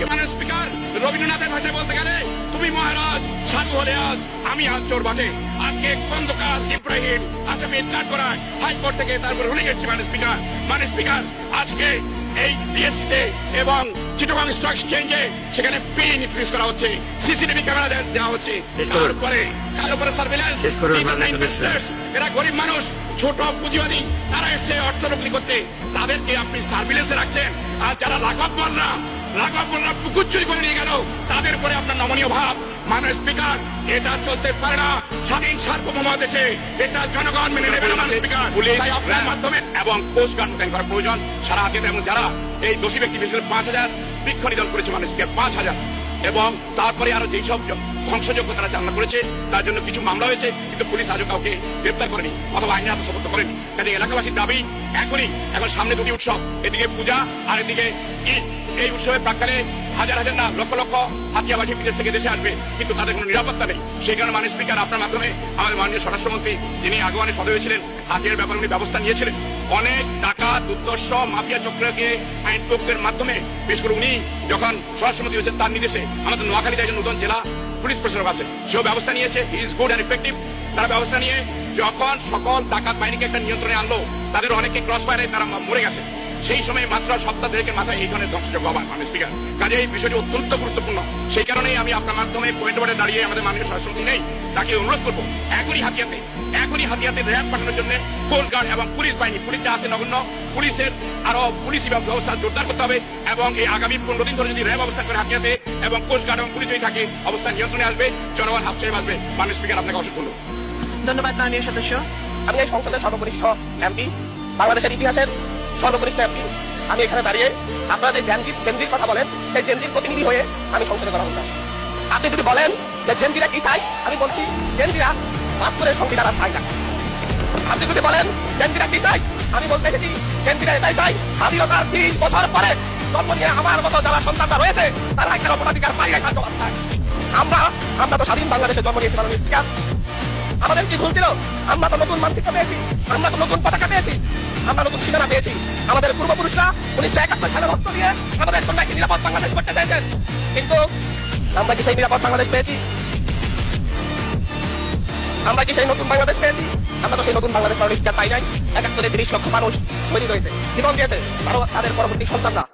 আজকে মাননীয় স্পিকার রবীন্দ্রনাথের ভাষায় বলতে গেলে তুমি মহারাজ সাধু হলে আজ আমি আজ চোর বাটে। আজকে খন্দকার ইব্রাহিম আসামি কাঠগড়ায় হাইকোর্ট থেকে তারপর রুলিং এসেছে মাননীয় স্পিকার আজকে এই ডিএসসিতে এবং চিটাগং স্টক এক্সচেঞ্জে সেখানে পিন ইনফিউজ করা হচ্ছে, সিসিটিভি ক্যামেরা দেওয়া হচ্ছে, তারপরে কারো উপরে সার্ভেইলেন্স। এরা গরিব মানুষ, ছোট পুঁজিবাদী, তারা এসছে অর্থ নকলি করতে, তাদেরকে আপনি সার্ভিলেন্সে রাখছেন। আর যারা লাঘবরা পুকুর চুরি করে নিয়ে গেল তাদের উপরে আপনার নমনীয় ভাব। মাননীয় স্পিকার এটা চলতে পারে না স্বাধীন সার্বভৌম দেশে, এটা জনগণ মেনে নেবে না মাননীয় স্পিকার। তাই আপনার মাধ্যমে এবং কোস্ট গার্ড মোতায়েন করা প্রয়োজন সারা হাতে, এবং যারা এই দোষী ব্যক্তি বিশেষ করে 5,000 বৃক্ষ নিধন করেছে মাননীয় স্পিকার, 5,000, এবং তারপরে আরো যেসব ধ্বংসযোগ্য তারা চালনা করেছে তার জন্য কিছু মামলা হয়েছে, কিন্তু পুলিশ আজও কাউকে গ্রেপ্তার করেনি অথবা আইনে আত্মসমর্পণ করেনি। কাজে এলাকাবাসীর দাবি এখন সামনে দুটি উৎসব, এদিকে পূজা আর এদিকে ঈদ। এই উৎসবের প্রাক্কালে হাজার হাজার না লক্ষ লক্ষ হাতিয়াবাসী বিদেশ থেকে দেশে আসবে, কিন্তু তাদের কোনো নিরাপত্তা নেই। সেই কারণে মাননীয় স্পিকার আপনার মাধ্যমে আমাদের মাননীয় স্বরাষ্ট্রমন্ত্রী যিনি আগোয়ানে সদস্য হয়েছিলেন, হাতিয়ার ব্যাপারে উনি ব্যবস্থা নিয়েছিলেন। অনেক টাকা দুর্দর্শ মাফিয়া চক্রকে আইন প্রয়োগের মাধ্যমে, বিশেষ করে উনি যখন স্বরাষ্ট্রমন্ত্রী হয়েছেন তার নির্দেশে আমাদের নোয়াখালীতে একজন নতুন জেলা পুলিশ প্রশাসক আছে, সেও ব্যবস্থা নিয়েছে। He is good and effective. তারা ব্যবস্থা নিয়ে যখন সকল ডাকাত বাহিনীকে একটা নিয়ন্ত্রণে আনলো, তাদের অনেকে ক্রস ফায়ারে তারা মরে গেছে। সেই সময় মাত্র সপ্তাহ দেড়েকের মাথায় এই ধরনের ধ্বংসযোগ্য হবার মাননীয় স্পিকার। কাজে এই বিষয়টি অত্যন্ত গুরুত্বপূর্ণ। সেই কারণেই আমি আপনার মাধ্যমে পয়েন্টে দাঁড়িয়ে আমাদের মাননীয় স্বরাষ্ট্রমন্ত্রী নেই, তাকে অনুরোধ করবো এখনই হাতিয়াতে র্যাব পাঠানোর জন্য কোস্ট গার্ড এবং পুলিশ বাহিনী, পুলিশ যা আছে নগণ্য, পুলিশের আরো পুলিশি ব্যবস্থা জোরদার করতে হবে। এবং এই আগামী 15 দিন ধরে যদি র্যাব অবস্থান করে হাতিয়াতে এবং কোস্ট গার্ড এবং পুলিশ যদি থাকে, অবস্থা নিয়ন্ত্রণে আসবে, জনগণ হাফ ছেড়ে বাঁচবে। মাননীয় স্পিকার আপনাকে অসংখ্য ধন্যবাদ। মাননীয় সদস্য, আমি এই সংসদের সর্বকনিষ্ঠ এমপি, বাংলাদেশের ইতিহাসের সর্বকনিষ্ঠ এমপি। আমি এখানে দাঁড়িয়ে আপনারা যে জেনজির কথা বলেন, সেই জেনজির প্রতিনিধি হয়ে আমি সংসদে কথা বলতাম। আপনি যদি বলেন যে জেনজিরা কি চাই, আমি বলছি জেনজিরা বাহাত্তরের সংবিধান আর চাই না। আপনি যদি বলেন জেনজিরা কি চাই, আমি বলতে এসেছি জেনজিরা এটাই চাই, স্বাধীনতার 3 বছর পরে জন্ম নিয়ে আমার মতো যারা সন্তানরা রয়েছে তারা একটা অপরাধিকার পাই একটা জবাব চায়। আমরা তো স্বাধীন বাংলাদেশে জন্ম নিয়েছি মাননীয় স্পিকার। আমাদের কি ভুল ছিল? আমরা তো নতুন মানচিত্র পেয়েছি, আমরা তো নতুন পতাকা পেয়েছি, আমরা নতুন সীমানা পেয়েছি। আমাদের পূর্বপুরুষরা 1971 সালে রক্ত দিয়ে আমাদের জন্য একটি নিরাপদ বাংলাদেশ করতে চাইছেন, কিন্তু আমরা কি সেই নিরাপদ বাংলাদেশ পেয়েছি? আমরা কি সেই নতুন বাংলাদেশ পেয়েছি? আমরা তো সেই নতুন বাংলাদেশ পাই নাই। 71-এ 30 লক্ষ মানুষ শহীদ হয়েছে, জীবন দিয়েছে, তাদের পরবর্তী সন্তানরা